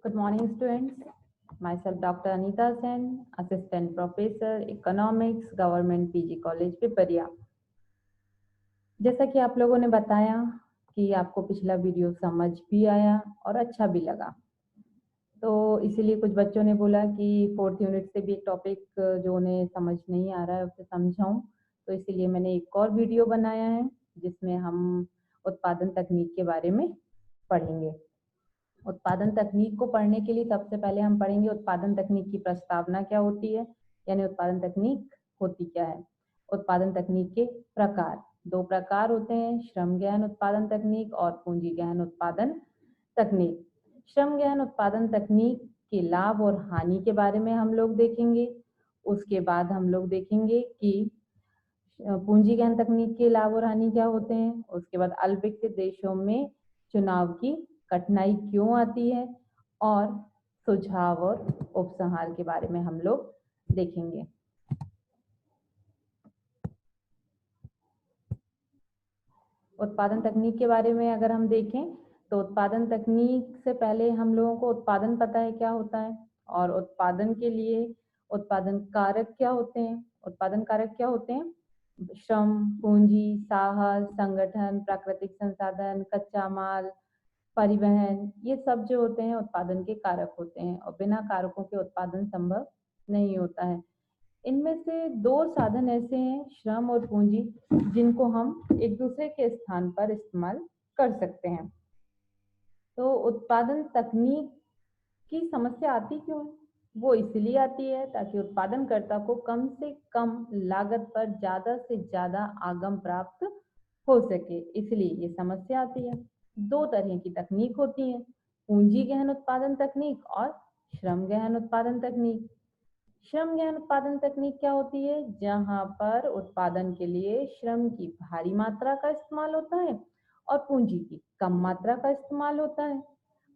Good morning, students. Myself, Dr. Anita Sen, Assistant Professor, Economics, Government PG College, Pipariya. जैसा कि आप लोगों ने बताया कि आपको पिछला वीडियो समझ भी आया और अच्छा भी लगा, तो इसीलिए कुछ बच्चों ने बोला कि 4th यूनिट से भी एक टॉपिक जो उन्हें समझ नहीं आ रहा है उसे समझाऊं, तो इसीलिए मैंने एक और वीडियो बनाया है जिसमें हम उत्पादन तकनीक के बारे में पढ़ेंगे। उत्पादन तकनीक को पढ़ने के लिए सबसे पहले हम पढ़ेंगे उत्पादन तकनीक की प्रस्तावना क्या होती है, यानी उत्पादन तकनीक होती क्या है। उत्पादन तकनीक के प्रकार, दो प्रकार होते हैं, श्रम गहन उत्पादन तकनीक और पूंजी गहन उत्पादन तकनीक। श्रम गहन उत्पादन तकनीक के लाभ और हानि के बारे में हम लोग देखेंगे। उसके बाद हम लोग देखेंगे कि पूंजी गहन तकनीक के लाभ और हानि क्या होते हैं। उसके बाद अल्पविकसित देशों में चुनाव की कठिनाई क्यों आती है और सुझाव और उपसंहार के बारे में हम लोग देखेंगे। उत्पादन तकनीक के बारे में अगर हम देखें तो उत्पादन तकनीक से पहले हम लोगों को उत्पादन पता है क्या होता है, और उत्पादन के लिए उत्पादन कारक क्या होते हैं। उत्पादन कारक क्या होते हैं? श्रम, पूंजी, साहस, संगठन, प्राकृतिक संसाधन, कच्चा माल, परिवहन, ये सब जो होते हैं उत्पादन के कारक होते हैं, और बिना कारकों के उत्पादन संभव नहीं होता है। इनमें से दो साधन ऐसे हैं, श्रम और पूंजी, जिनको हम एक दूसरे के स्थान पर इस्तेमाल कर सकते हैं। तो उत्पादन तकनीक की समस्या आती क्यों है? वो इसलिए आती है ताकि उत्पादनकर्ता को कम से कम लागत पर ज्यादा से ज्यादा आगम प्राप्त हो सके, इसलिए ये समस्या आती है। दो तरह की तकनीक होती है, पूंजी गहन उत्पादन तकनीक और श्रम गहन उत्पादन तकनीक। श्रम गहन उत्पादन तकनीक क्या होती है? जहां पर उत्पादन के लिए श्रम की भारी मात्रा का इस्तेमाल होता है और पूंजी की कम मात्रा का इस्तेमाल होता है।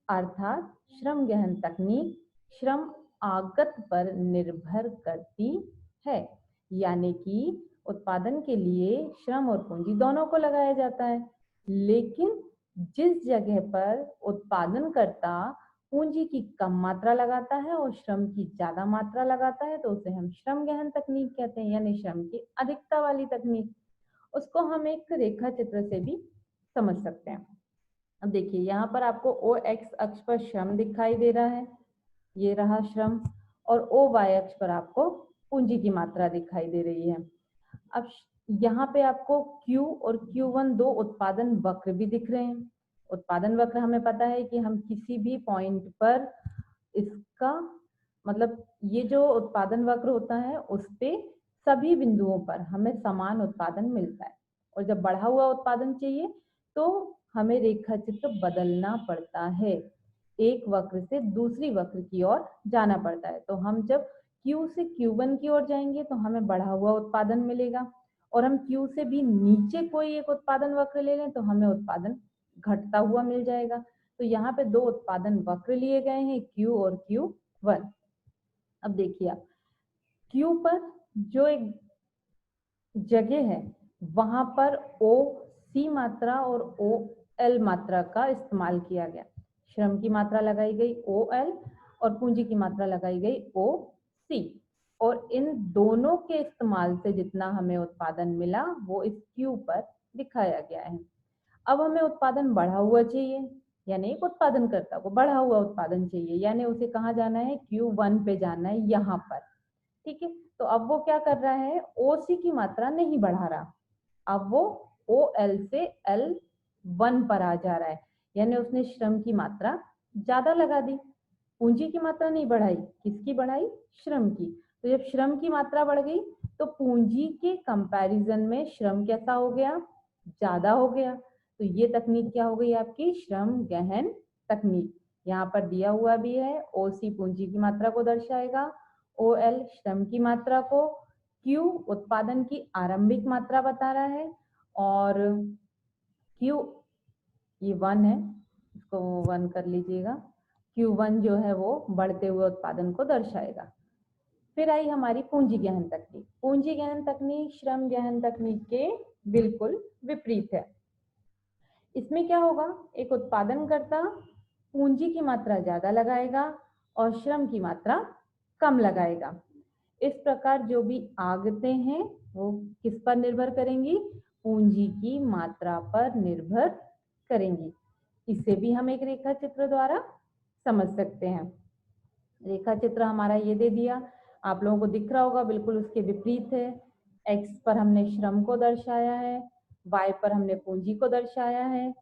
अर्थात श्रम गहन तकनीक श्रम आगत पर निर्भर करती है, यानी कि उत्पादन के लिए श्रम और पूंजी दोनों को लगाया जाता है, लेकिन जिस जगह पर उत्पादनकर्ता पूंजी की कम मात्रा लगाता है और श्रम की ज्यादा मात्रा लगाता है तो उसे हम श्रम गहन तकनीक कहते हैं, यानी श्रम की अधिकता वाली तकनीक। उसको हम एक रेखा चित्र से भी समझ सकते हैं। अब देखिए, यहाँ पर आपको ओ एक्स अक्ष पर श्रम दिखाई दे रहा है, ये रहा श्रम, और ओ वाई अक्ष पर आपको पूंजी की मात्रा दिखाई दे रही है। अब यहाँ पे आपको Q और Q1 दो उत्पादन वक्र भी दिख रहे हैं। उत्पादन वक्र हमें पता है कि हम किसी भी पॉइंट पर इसका मतलब ये जो उत्पादन वक्र होता है उस पे सभी बिंदुओं पर हमें समान उत्पादन मिलता है, और जब बढ़ा हुआ उत्पादन चाहिए तो हमें रेखा चित्र बदलना पड़ता है, एक वक्र से दूसरी वक्र की ओर जाना पड़ता है। तो हम जब Q से Q1 की ओर जाएंगे तो हमें बढ़ा हुआ उत्पादन मिलेगा, और हम Q से भी नीचे कोई एक उत्पादन वक्र ले लें तो हमें उत्पादन घटता हुआ मिल जाएगा। तो यहाँ पे दो उत्पादन वक्र लिए गए हैं, Q और Q1। अब देखिए आप, Q पर जो एक जगह है वहां पर ओ सी मात्रा और ओ एल मात्रा का इस्तेमाल किया गया। श्रम की मात्रा लगाई गई ओ एल और पूंजी की मात्रा लगाई गई ओ सी, और इन दोनों के इस्तेमाल से जितना हमें उत्पादन मिला वो इस क्यू पर दिखाया गया है। अब हमें उत्पादन बढ़ा हुआ चाहिए, यानी एक उत्पादनकर्ता को बढ़ा हुआ उत्पादन चाहिए, यानी उसे कहाँ जाना है? Q1 पे जाना है, यहाँ पर। ठीक है, तो अब वो क्या कर रहा है? OC की मात्रा नहीं बढ़ा रहा, अब वो OL से L1 पर आ जा रहा है, यानी उसने श्रम की मात्रा ज्यादा लगा दी, पूंजी की मात्रा नहीं बढ़ाई। किसकी बढ़ाई? श्रम की। तो जब श्रम की मात्रा बढ़ गई तो पूंजी के कंपैरिजन में श्रम कैसा हो गया? ज्यादा हो गया। तो ये तकनीक क्या हो गई आपकी? श्रम गहन तकनीक। यहाँ पर दिया हुआ भी है, OC पूंजी की मात्रा को दर्शाएगा, OL श्रम की मात्रा को, Q उत्पादन की आरंभिक मात्रा बता रहा है, और Q ये 1 है, इसको 1 कर लीजिएगा। Q1 जो है वो बढ़ते हुए उत्पादन को दर्शाएगा। फिर आई हमारी पूंजी गहन तकनीक। पूंजी गहन तकनीक श्रम गहन तकनीक के बिल्कुल विपरीत है। इसमें क्या होगा? एक उत्पादनकर्ता पूंजी की मात्रा ज्यादा लगाएगा और श्रम की मात्रा कम लगाएगा। इस प्रकार जो भी आगतें हैं वो किस पर निर्भर करेंगी? पूंजी की मात्रा पर निर्भर करेंगी। इसे भी हम एक रेखा चित्र द्वारा समझ सकते हैं। रेखा चित्र हमारा ये दे दिया, आप लोगों को दिख रहा होगा, बिल्कुल उसके विपरीत है। एक्स पर हमने श्रम को दर्शाया है, वाई पर हमने पूंजी को दर्शाया है,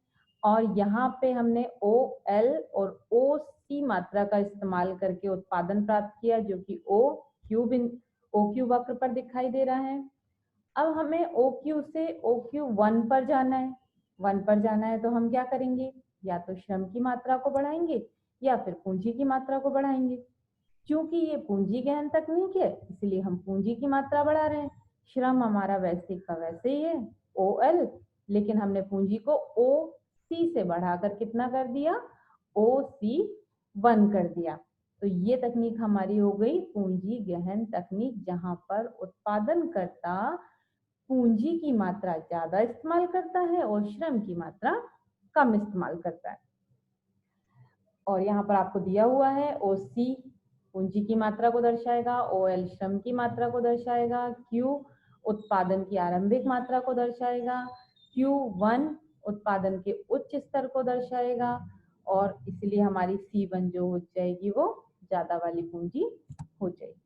और यहाँ पे हमने ओ एल और ओ सी मात्रा का इस्तेमाल करके उत्पादन प्राप्त किया, जो कि ओ क्यू वक्र पर दिखाई दे रहा है। अब हमें ओ क्यू से ओ क्यू वन पर जाना है। वन पर जाना है तो हम क्या करेंगे? या तो श्रम की मात्रा को बढ़ाएंगे या फिर पूंजी की मात्रा को बढ़ाएंगे। क्योंकि ये पूंजी गहन तकनीक है, इसलिए हम पूंजी की मात्रा बढ़ा रहे हैं। श्रम हमारा वैसे का वैसे ही है, ओ एल, लेकिन हमने पूंजी को ओ सी से बढ़ाकर कितना कर दिया? ओ सी वन कर दिया। तो ये तकनीक हमारी हो गई पूंजी गहन तकनीक, जहां पर उत्पादन करता पूंजी की मात्रा ज्यादा इस्तेमाल करता है और श्रम की मात्रा कम इस्तेमाल करता है। और यहाँ पर आपको दिया हुआ है ओ सी पूंजी की मात्रा को दर्शाएगा, ओ एल श्रम की मात्रा को दर्शाएगा, क्यू उत्पादन की आरंभिक मात्रा को दर्शाएगा, क्यू वन उत्पादन के उच्च स्तर को दर्शाएगा, और इसलिए हमारी सी वन जो हो जाएगी वो ज्यादा वाली पूंजी हो जाएगी।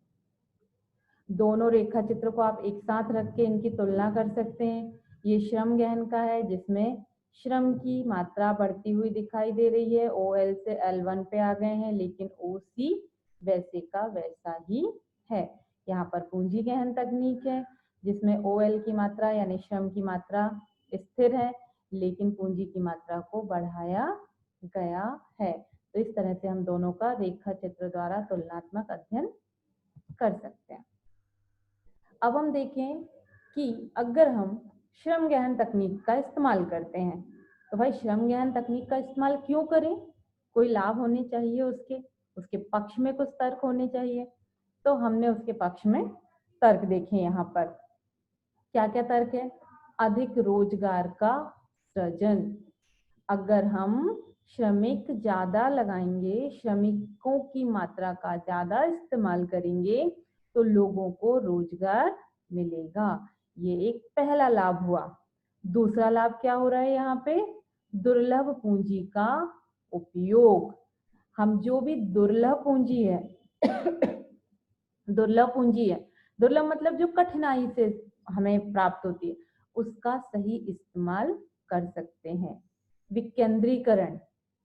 दोनों रेखा चित्र को आप एक साथ रख के इनकी तुलना कर सकते हैं। ये श्रम गहन का है, जिसमें श्रम की मात्रा बढ़ती हुई दिखाई दे रही है, ओ एल से L1 पे आ गए हैं, लेकिन ओ सी वैसे का वैसा ही है। यहाँ पर पूंजी गहन तकनीक है, जिसमें ओ एल की मात्रा यानी श्रम की मात्रा स्थिर है, लेकिन पूंजी की मात्रा को बढ़ाया गया है। तो इस तरह से हम दोनों का रेखा चित्र द्वारा तुलनात्मक अध्ययन कर सकते हैं। अब हम देखें कि अगर हम श्रम गहन तकनीक का इस्तेमाल करते हैं, तो भाई श्रम गहन तकनीक का इस्तेमाल क्यों करें? कोई लाभ होने चाहिए, उसके पक्ष में कुछ तर्क होने चाहिए। तो हमने उसके पक्ष में तर्क देखे। यहाँ पर क्या क्या तर्क है? अधिक रोजगार का सृजन। अगर हम श्रमिक ज्यादा लगाएंगे, श्रमिकों की मात्रा का ज्यादा इस्तेमाल करेंगे, तो लोगों को रोजगार मिलेगा। ये एक पहला लाभ हुआ। दूसरा लाभ क्या हो रहा है यहाँ पे? दुर्लभ पूंजी का उपयोग। हम जो भी दुर्लभ पूंजी है दुर्लभ पूंजी है, दुर्लभ मतलब जो कठिनाई से हमें प्राप्त होती है, उसका सही इस्तेमाल कर सकते हैं। विकेंद्रीकरण।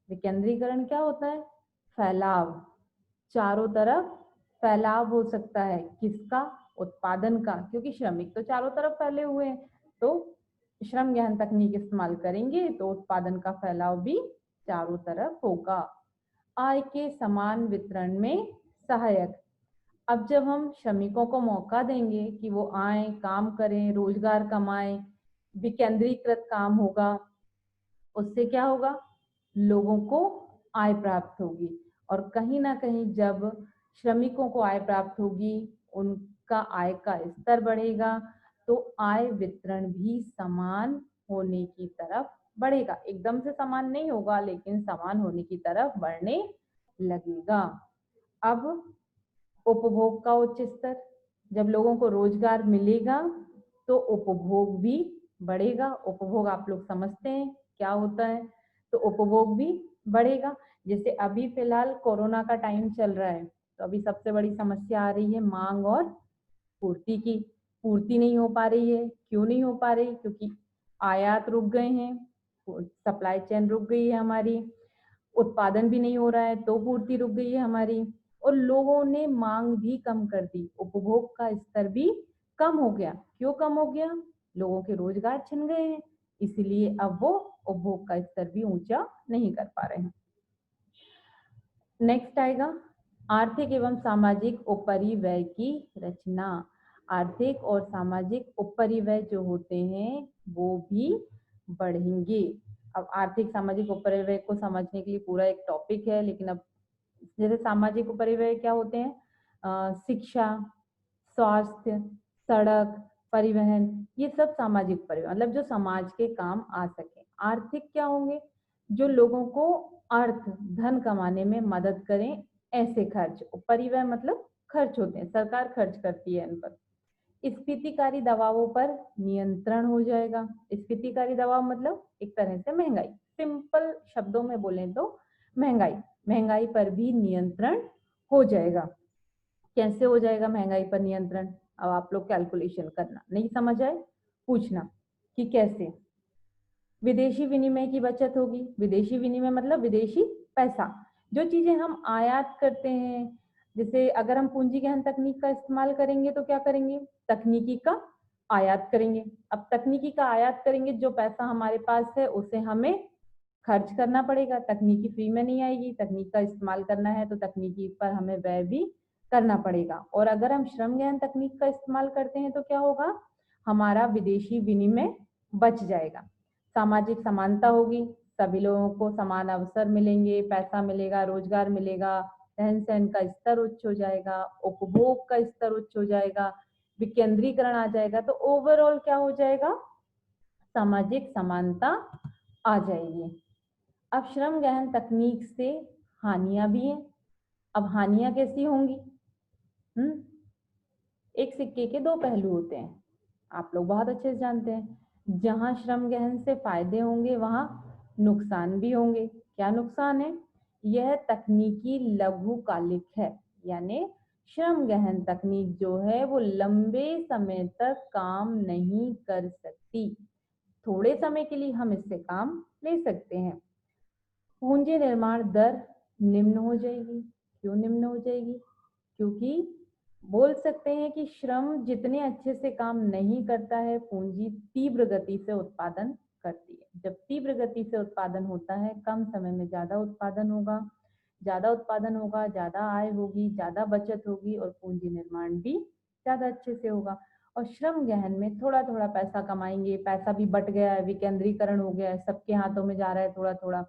विकेंद्रीकरण क्या होता है? फैलाव। चारों तरफ फैलाव हो सकता है, किसका? उत्पादन का, क्योंकि श्रमिक तो चारों तरफ फैले हुए हैं। तो श्रम गहन तकनीक इस्तेमाल करेंगे तो उत्पादन का फैलाव भी चारों तरफ होगा। आय के समान वितरण में सहायक। अब जब हम श्रमिकों को मौका देंगे कि वो आए, काम करें, रोजगार कमाएं, विकेंद्रीकृत काम होगा, उससे क्या होगा? लोगों को आय प्राप्त होगी। और कहीं ना कहीं जब श्रमिकों को आय प्राप्त होगी, उनका आय का स्तर बढ़ेगा, तो आय वितरण भी समान होने की तरफ बढ़ेगा। एकदम से समान नहीं होगा, लेकिन समान होने की तरफ बढ़ने लगेगा। अब उपभोग का उच्च स्तर। जब लोगों को रोजगार मिलेगा तो उपभोग भी बढ़ेगा। उपभोग आप लोग समझते हैं क्या होता है? तो उपभोग भी बढ़ेगा। जैसे अभी फिलहाल कोरोना का टाइम चल रहा है, तो अभी सबसे बड़ी समस्या आ रही है मांग और पूर्ति की। पूर्ति नहीं हो पा रही है। क्यों नहीं हो पा रही? क्योंकि आयात रुक गए हैं, सप्लाई चेन रुक गई है हमारी, उत्पादन भी नहीं हो रहा है तो पूर्ति रुक गई है हमारी, और लोगों ने मांग भी कम कर दी, उपभोग का स्तर भी कम हो गया। क्यों कम हो गया? लोगों के रोजगार छिन गए हैं, इसलिए अब वो उपभोग का स्तर भी ऊंचा नहीं कर पा रहे हैं। नेक्स्ट आएगा आर्थिक एवं सामाजिक उपरिव्यय की रचना। आर्थिक और सामाजिक उपरिव्यय जो होते हैं वो भी बढ़ेंगे। अब आर्थिक सामाजिक उपरिव्यय को समझने के लिए पूरा एक टॉपिक है, लेकिन अब जैसे सामाजिक उपरिव्यय क्या होते हैं? शिक्षा, स्वास्थ्य, सड़क, परिवहन, ये सब सामाजिक परिवहन मतलब जो समाज के काम आ सके। आर्थिक क्या होंगे? जो लोगों को अर्थ धन कमाने में मदद करें, ऐसे खर्च। परिव्यय मतलब खर्च होते हैं, सरकार खर्च करती है इन पर। स्फीतिकारी दबावों पर नियंत्रण हो जाएगा। स्फीतिकारी दबाव मतलब एक तरह से महंगाई, सिंपल शब्दों में बोलें तो महंगाई, महंगाई पर भी नियंत्रण हो जाएगा। कैसे हो जाएगा महंगाई पर नियंत्रण? अब आप लोग कैलकुलेशन करना, नहीं समझ आए पूछना कि कैसे। विदेशी विनिमय की बचत होगी। विदेशी विनिमय मतलब विदेशी पैसा। जो चीजें हम आयात करते हैं, जैसे अगर हम पूंजी गहन तकनीक का इस्तेमाल करेंगे तो क्या करेंगे? तकनीकी का आयात करेंगे। अब तकनीकी का आयात करेंगे, जो पैसा हमारे पास है उसे हमें खर्च करना पड़ेगा। तकनीकी फ्री में नहीं आएगी, तकनीक का इस्तेमाल करना है तो तकनीकी पर हमें व्यय भी करना पड़ेगा। और अगर हम श्रम गहन तकनीक का इस्तेमाल करते हैं तो क्या होगा? हमारा विदेशी विनिमय बच जाएगा। सामाजिक समानता होगी, सभी लोगों को समान अवसर मिलेंगे, पैसा मिलेगा, रोजगार मिलेगा, रहन सहन का स्तर उच्च हो जाएगा, उपभोग का स्तर उच्च हो जाएगा, विकेंद्रीकरण आ जाएगा। तो ओवरऑल क्या हो जाएगा? सामाजिक समानता आ जाएगी। अब श्रम गहन तकनीक से हानियां भी हैं। अब हानियां कैसी होंगी? एक सिक्के के दो पहलू होते हैं, आप लोग बहुत अच्छे से जानते हैं। जहां श्रम गहन से फायदे होंगे वहां नुकसान भी होंगे। क्या नुकसान है? यह तकनीकी लघुकालिक है, यानी श्रम गहन तकनीक जो है वो लंबे समय तक काम नहीं कर सकती। थोड़े समय के लिए हम इससे काम ले सकते हैं। पूंजी निर्माण दर निम्न हो जाएगी। क्यों निम्न हो जाएगी? क्योंकि बोल सकते हैं कि श्रम जितने अच्छे से काम नहीं करता है, पूंजी तीव्र गति से उत्पादन करती है। जब तीव्र गति से उत्पादन होता है, कम समय में ज्यादा उत्पादन होगा, ज्यादा उत्पादन होगा, ज्यादा आय होगी, ज्यादा बचत होगी और पूंजी निर्माण भी ज्यादा अच्छे से होगा। और श्रम गहन में थोड़ा थोड़ा पैसा कमाएंगे, पैसा भी बट गया है, विकेंद्रीकरण हो गया है, सबके हाथों में जा रहा है थोड़ा थोड़ा,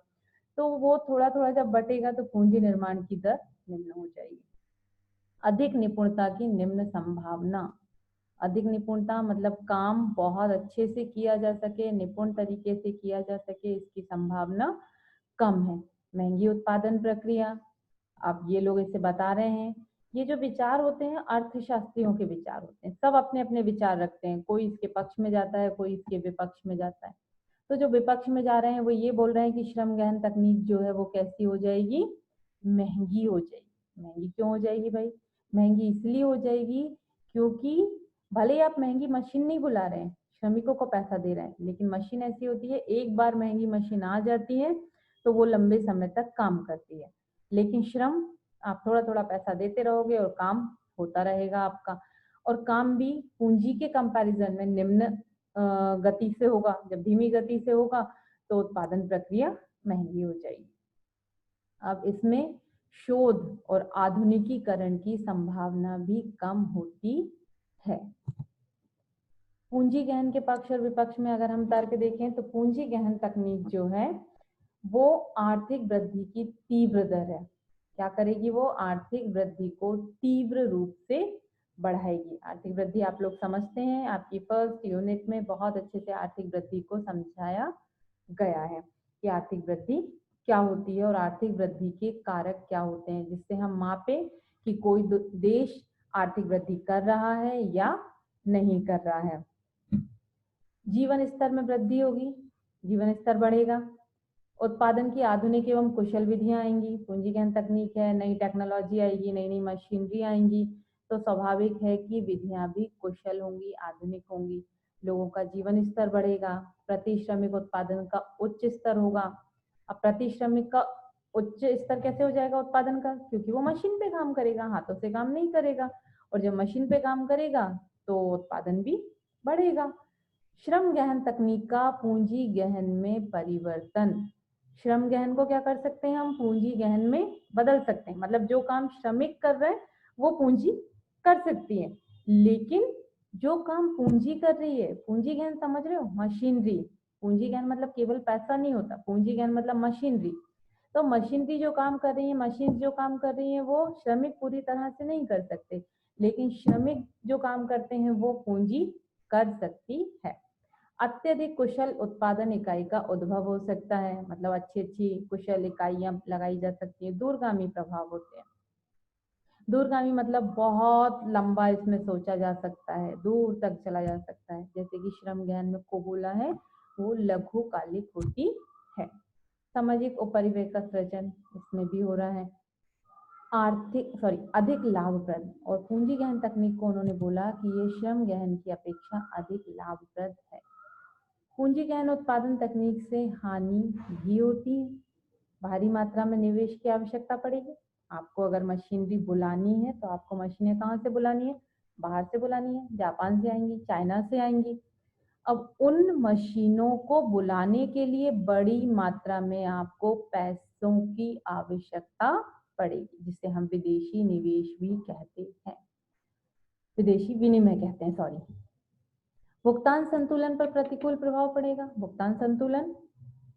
तो वो थोड़ा थोड़ा जब बटेगा तो पूंजी निर्माण की दर निम्न हो जाएगी। अधिक निपुणता की निम्न संभावना। अधिक निपुणता मतलब काम बहुत अच्छे से किया जा सके, निपुण तरीके से किया जा सके, इसकी संभावना कम है। महंगी उत्पादन प्रक्रिया, अब ये लोग इसे बता रहे हैं। ये जो विचार होते हैं अर्थशास्त्रियों के विचार होते हैं, सब अपने अपने विचार रखते हैं, कोई इसके पक्ष में जाता है, कोई इसके विपक्ष में जाता है। तो जो विपक्ष में जा रहे हैं वो ये बोल रहे हैं कि श्रम गहन तकनीक जो है वो कैसी हो जाएगी? महंगी हो जाएगी। महंगी क्यों हो जाएगी भाई? महंगी इसलिए हो जाएगी क्योंकि भले ही आप महंगी मशीन नहीं बुला रहे हैं, श्रमिकों को पैसा दे रहे हैं, लेकिन मशीन ऐसी होती है, एक बार महंगी मशीन आ जाती है तो वो लंबे समय तक काम करती है। लेकिन श्रम आप थोड़ा थोड़ा पैसा देते रहोगे और काम होता रहेगा आपका, और काम भी पूंजी के कंपैरिजन में निम्न गति से होगा। जब धीमी गति से होगा तो उत्पादन प्रक्रिया महंगी हो जाएगी। अब इसमें शोध और आधुनिकीकरण की संभावना भी कम होती है। पूंजी गहन के पक्ष और विपक्ष में अगर हम तर्क देखें तो पूंजी गहन तकनीक जो है वो आर्थिक वृद्धि की तीव्र दर है। क्या करेगी? वो आर्थिक वृद्धि को तीव्र रूप से बढ़ाएगी। आर्थिक वृद्धि आप लोग समझते हैं, आपकी फर्स्ट यूनिट में बहुत अच्छे से आर्थिक वृद्धि को समझाया गया है कि आर्थिक वृद्धि क्या होती है और आर्थिक वृद्धि के कारक क्या होते हैं, जिससे हम मापे कि कोई देश आर्थिक वृद्धि कर रहा है या नहीं कर रहा है। जीवन स्तर में वृद्धि होगी, जीवन स्तर बढ़ेगा। उत्पादन की आधुनिक एवं कुशल विधियां आएंगी। पूंजी गहन तकनीक है, नई टेक्नोलॉजी आएगी, नई नई मशीनरी आएंगी, तो स्वाभाविक है कि विधियां भी कुशल होंगी, आधुनिक होंगी। लोगों का जीवन स्तर बढ़ेगा, प्रति श्रमिक उत्पादन का उच्च स्तर होगा। अब प्रति श्रमिक का उच्च स्तर कैसे हो जाएगा उत्पादन का? क्योंकि वो मशीन पे काम करेगा, हाथों से काम नहीं करेगा, और जब मशीन पे काम करेगा तो उत्पादन भी बढ़ेगा। श्रम गहन तकनीक का पूंजी गहन में परिवर्तन। श्रम गहन को क्या कर सकते हैं हम? पूंजी गहन में बदल सकते हैं। मतलब जो काम श्रमिक कर रहे हैं वो पूंजी कर सकती है, लेकिन जो काम पूंजी कर रही है, पूंजी गहन समझ रहे हो? मशीनरी। पूंजी गहन मतलब केवल पैसा नहीं होता, पूंजी गहन मतलब मशीनरी। तो मशीनरी जो काम कर रही है, मशीन जो काम कर रही है वो श्रमिक पूरी तरह से नहीं कर सकते, लेकिन श्रमिक जो काम करते हैं वो पूंजी कर सकती है। अत्यधिक कुशल उत्पादन इकाई का उद्भव हो सकता है, मतलब अच्छी अच्छी कुशल इकाइयां लगाई जा सकती है। दूरगामी प्रभाव होते हैं। दूरगामी मतलब बहुत लंबा इसमें सोचा जा सकता है, दूर तक चला जा सकता है। जैसे कि श्रम गहन में को बोला है, वो लघुकालिक होती है। सामाजिक उपरिव्यय का सृजन इसमें भी हो रहा है। अधिक लाभप्रद, और पूंजी गहन तकनीक को उन्होंने बोला कि ये श्रम गहन की अपेक्षा अधिक लाभप्रद है। पूंजी गहन उत्पादन तकनीक से हानि भी होती है। भारी मात्रा में निवेश की आवश्यकता पड़ेगी। आपको अगर मशीनरी बुलानी है तो आपको मशीनें कहाँ से बुलानी है? बाहर से बुलानी है, जापान से आएंगी, चाइना से आएंगी। अब उन मशीनों को बुलाने के लिए बड़ी मात्रा में आपको पैसों की आवश्यकता पड़ेगी, जिसे हम विदेशी निवेश भी कहते हैं, विदेशी विनिमय कहते हैं, सॉरी। भुगतान संतुलन पर प्रतिकूल प्रभाव पड़ेगा। भुगतान संतुलन,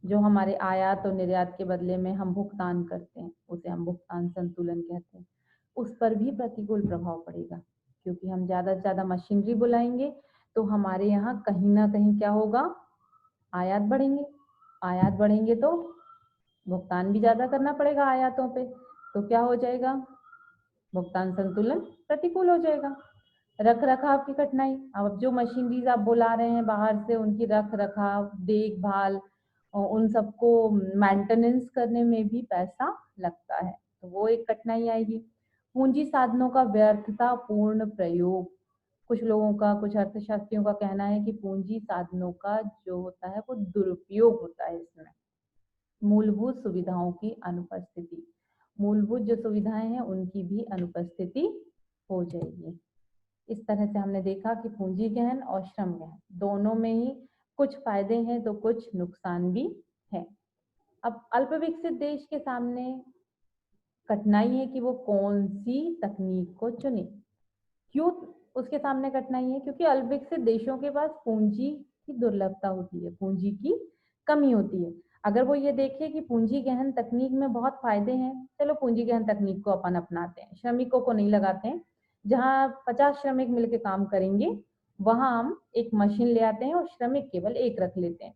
जो हमारे आयात और निर्यात के बदले में हम भुगतान करते हैं, उसे हम भुगतान संतुलन कहते हैं, उस पर भी प्रतिकूल प्रभाव पड़ेगा। क्योंकि हम ज़्यादा से ज़्यादा मशीनरी बुलाएंगे तो हमारे यहाँ कहीं ना कहीं क्या होगा? आयात बढ़ेंगे। आयात बढ़ेंगे तो भुगतान भी ज़्यादा करना पड़ेगा आयातों पे, तो क्या हो जाएगा? भुगतान संतुलन प्रतिकूल हो जाएगा। रख रखाव की कठिनाई, अब जो मशीनरीज आप बुला रहे हैं बाहर से, उनकी रख रखाव, देखभाल और उन सबको मेंटेनेंस करने में भी पैसा लगता है, तो वो एक कठिनाई आएगी। पूंजी साधनों का व्यर्थता पूर्ण प्रयोग, कुछ लोगों का, कुछ अर्थशास्त्रियों का कहना है कि पूंजी साधनों का जो होता है वो दुरुपयोग होता है इसमें। मूलभूत सुविधाओं की अनुपस्थिति, मूलभूत जो सुविधाएं हैं उनकी भी अनुपस्थिति हो जाएगी। इस तरह से हमने देखा कि पूंजी गहन और श्रम गहन दोनों में ही कुछ फायदे हैं तो कुछ नुकसान भी है। अब अल्प विकसित देश के सामने कठिनाई है कि वो कौन सी तकनीक को चुने। क्यों उसके सामने कठिनाई है? क्योंकि अल्प विकसित देशों के पास पूंजी की दुर्लभता होती है, पूंजी की कमी होती है। अगर वो ये देखे कि पूंजी गहन तकनीक में बहुत फायदे हैं, चलो पूंजी गहन तकनीक को अपन अपनाते हैं, श्रमिकों को नहीं लगाते हैं, जहाँ 50 श्रमिक मिलकर काम करेंगे वहां हम एक मशीन ले आते हैं और श्रमिक केवल एक रख लेते हैं।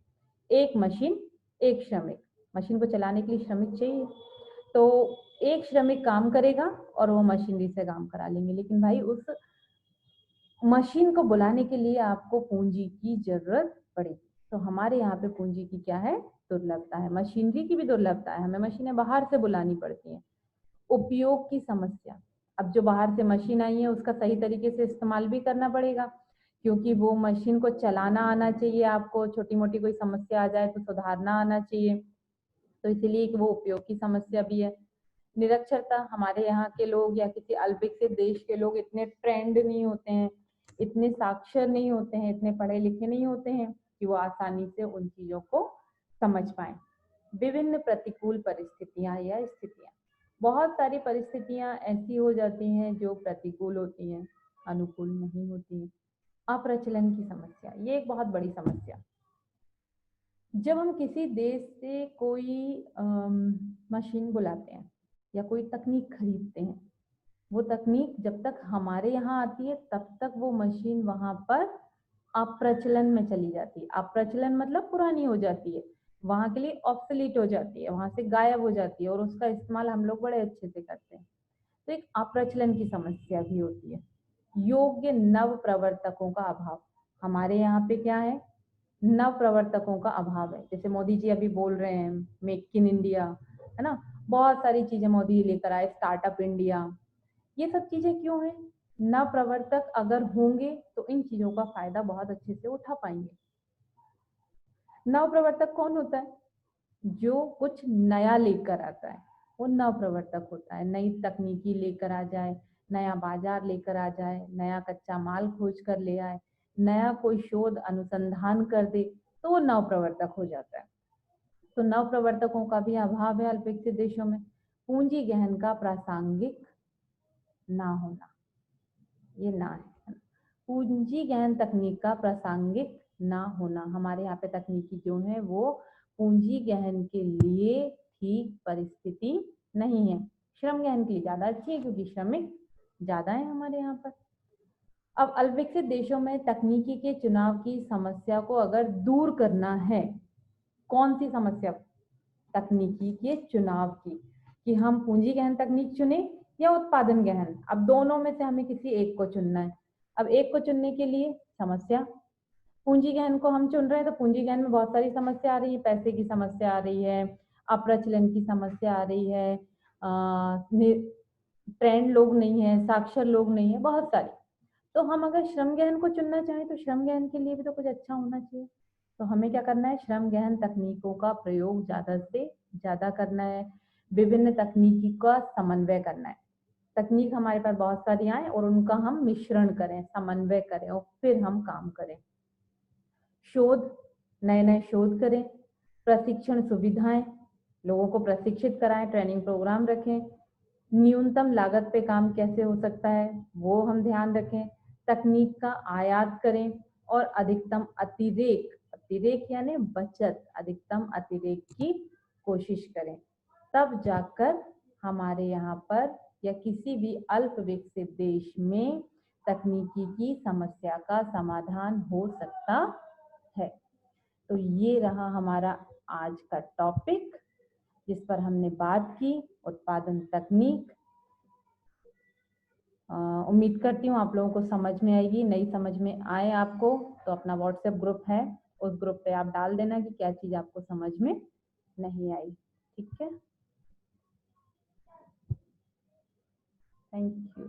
एक मशीन एक श्रमिक, मशीन को चलाने के लिए श्रमिक चाहिए, तो एक श्रमिक काम करेगा और वो मशीनरी से काम करा लेंगे। लेकिन भाई उस मशीन को बुलाने के लिए आपको पूंजी की जरूरत पड़ेगी। तो हमारे यहाँ पे पूंजी की क्या है? दुर्लभता है। मशीनरी की भी दुर्लभता है, हमें मशीनें बाहर से बुलानी पड़ती हैं। उपयोग की समस्या, अब जो बाहर से मशीन आई है उसका सही तरीके से इस्तेमाल भी करना पड़ेगा, क्योंकि वो मशीन को चलाना आना चाहिए आपको, छोटी मोटी कोई समस्या आ जाए तो सुधारना आना चाहिए, तो इसीलिए वो उपयोग की समस्या भी है। निरक्षरता, हमारे यहाँ के लोग या किसी अल्प विकसित देश के लोग इतने ट्रेंड नहीं होते हैं, इतने साक्षर नहीं होते हैं, इतने पढ़े लिखे नहीं होते हैं कि वो आसानी से उन चीजों को समझ पाए। विभिन्न प्रतिकूल परिस्थितियां या स्थितियां, बहुत सारी परिस्थितियां ऐसी हो जाती हैं जो प्रतिकूल होती हैं, अनुकूल नहीं होती हैं। अप्रचलन की समस्या, ये एक बहुत बड़ी समस्या। जब हम किसी देश से कोई मशीन बुलाते हैं या कोई तकनीक खरीदते हैं, वो तकनीक जब तक हमारे यहाँ आती है तब तक वो मशीन वहां पर अप्रचलन में चली जाती है। अप्रचलन मतलब पुरानी हो जाती है, वहां के लिए ऑब्सोलीट हो जाती है, वहां से गायब हो जाती है और उसका इस्तेमाल हम लोग बड़े अच्छे से करते हैं। तो एक अप्रचलन की समस्या भी होती है। योग्य नव प्रवर्तकों का अभाव, हमारे यहाँ पे क्या है? नव प्रवर्तकों का अभाव है। जैसे मोदी जी अभी बोल रहे हैं मेक इन इंडिया, है ना, बहुत सारी चीजें मोदी लेकर आए, स्टार्टअप इंडिया, ये सब चीजें क्यों है? नव प्रवर्तक अगर होंगे तो इन चीजों का फायदा बहुत अच्छे से उठा पाएंगे। नव प्रवर्तक कौन होता है? जो कुछ नया लेकर आता है, वो नव प्रवर्तक होता है। नई तकनीकी लेकर आ जाए, नया बाजार लेकर आ जाए, नया कच्चा माल खोज कर ले आए, नया कोई शोध अनुसंधान कर दे, तो वो नव प्रवर्तक हो जाता है। तो नव प्रवर्तकों का भी अभाव है अल्प विकसित देशों में। पूंजी गहन का प्रासंगिक ना होना, ये ना है। पूंजी गहन तकनीक का प्रासंगिक ना होना, हमारे यहाँ पे तकनीकी जो है वो पूंजी गहन के लिए ठीक परिस्थिति नहीं है। श्रम गहन के लिए ज्यादा अच्छी है क्योंकि श्रमिक ज्यादा है हमारे यहाँ पर। अब अल्पविकसित देशों में तकनीकी के चुनाव की समस्या को अगर दूर करना है, कौन सी समस्या? तकनीकी के चुनाव की, कि हम पूंजी गहन तकनीक चुने या उत्पादन गहन। अब दोनों में से हमें किसी एक को चुनना है। अब एक को चुनने के लिए समस्या, पूंजी गहन को हम चुन रहे हैं तो पूंजी गहन में बहुत सारी समस्या आ रही है, पैसे की समस्या आ रही है, अप्रचलन की समस्या आ रही है, ट्रेंड लोग नहीं है, साक्षर लोग नहीं है, बहुत सारी। तो हम अगर श्रम गहन को चुनना चाहें तो श्रम गहन के लिए भी तो कुछ अच्छा होना चाहिए। तो हमें क्या करना है, श्रम गहन तकनीकों का प्रयोग ज्यादा से ज्यादा करना है, विभिन्न तकनीकी का समन्वय करना है। तकनीक हमारे पास बहुत सारी आए और उनका हम मिश्रण करें, समन्वय करें और फिर हम काम करें। शोध, नए नए शोध करें, प्रशिक्षण सुविधाएं, लोगों को प्रशिक्षित कराएं, ट्रेनिंग प्रोग्राम रखें, न्यूनतम लागत पे काम कैसे हो सकता है वो हम ध्यान रखें, तकनीक का आयात करें और अधिकतम अतिरेक, अतिरेक यानी बचत, अधिकतम अतिरेक की कोशिश करें। तब जाकर हमारे यहाँ पर या किसी भी अल्प विकसित देश में तकनीकी की समस्या का समाधान हो सकता है। तो ये रहा हमारा आज का टॉपिक जिस पर हमने बात की, उत्पादन तकनीक। उम्मीद करती हूँ आप लोगों को समझ में आएगी। नहीं समझ में आए आपको तो अपना व्हाट्सएप ग्रुप है, उस ग्रुप पे आप डाल देना कि क्या चीज आपको समझ में नहीं आई। ठीक है, थैंक यू।